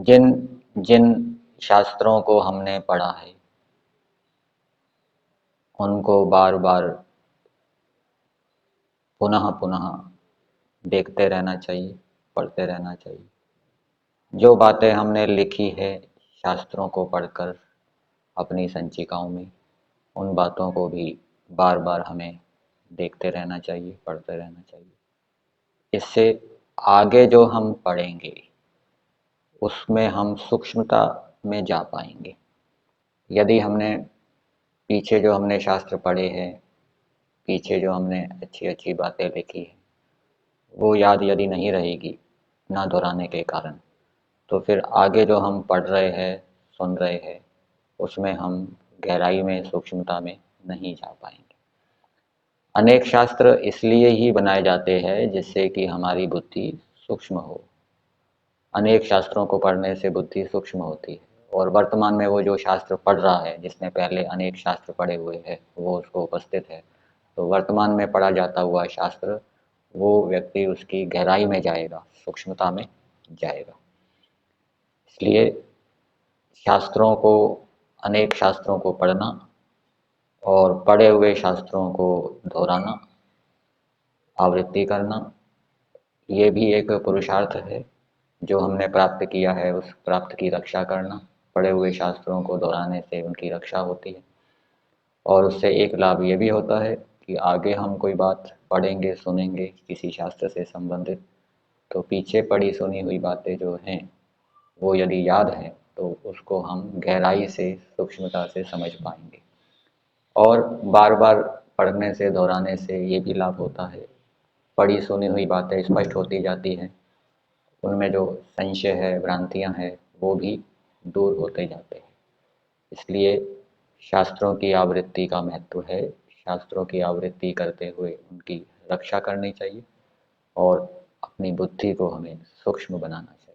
जिन जिन शास्त्रों को हमने पढ़ा है उनको बार बार पुनः पुनः देखते रहना चाहिए, पढ़ते रहना चाहिए। जो बातें हमने लिखी है शास्त्रों को पढ़कर अपनी संचिकाओं में, उन बातों को भी बार बार हमें देखते रहना चाहिए, पढ़ते रहना चाहिए। इससे आगे जो हम पढ़ेंगे उसमें हम सूक्ष्मता में जा पाएंगे। यदि हमने पीछे जो हमने शास्त्र पढ़े हैं, पीछे जो हमने अच्छी अच्छी बातें लिखी हैं, वो याद यदि नहीं रहेगी ना दोहराने के कारण, तो फिर आगे जो हम पढ़ रहे हैं, सुन रहे हैं, उसमें हम गहराई में, सूक्ष्मता में नहीं जा पाएंगे। अनेक शास्त्र इसलिए ही बनाए जाते हैं जिससे कि हमारी बुद्धि सूक्ष्म हो। अनेक शास्त्रों को पढ़ने से बुद्धि सूक्ष्म होती है, और वर्तमान में वो जो शास्त्र पढ़ रहा है, जिसने पहले अनेक शास्त्र पढ़े हुए हैं, वो उसको उपस्थित है, तो वर्तमान में पढ़ा जाता हुआ शास्त्र, वो व्यक्ति उसकी गहराई में जाएगा, सूक्ष्मता में जाएगा। इसलिए शास्त्रों को, अनेक शास्त्रों को पढ़ना और पढ़े हुए शास्त्रों को दोहराना, आवृत्ति करना, ये भी एक पुरुषार्थ है। जो हमने प्राप्त किया है उस प्राप्त की रक्षा करना, पढ़े हुए शास्त्रों को दोहराने से उनकी रक्षा होती है। और उससे एक लाभ ये भी होता है कि आगे हम कोई बात पढ़ेंगे, सुनेंगे किसी शास्त्र से संबंधित, तो पीछे पढ़ी सुनी हुई बातें जो हैं वो यदि याद हैं तो उसको हम गहराई से, सूक्ष्मता से समझ पाएंगे। और बार बार पढ़ने से, दोहराने से ये भी लाभ होता है, पढ़ी सुनी हुई बातें स्पष्ट होती जाती हैं, उनमें जो संशय है, भ्रांतियाँ हैं, वो भी दूर होते जाते हैं। इसलिए शास्त्रों की आवृत्ति का महत्व है। शास्त्रों की आवृत्ति करते हुए उनकी रक्षा करनी चाहिए और अपनी बुद्धि को हमें सूक्ष्म बनाना चाहिए।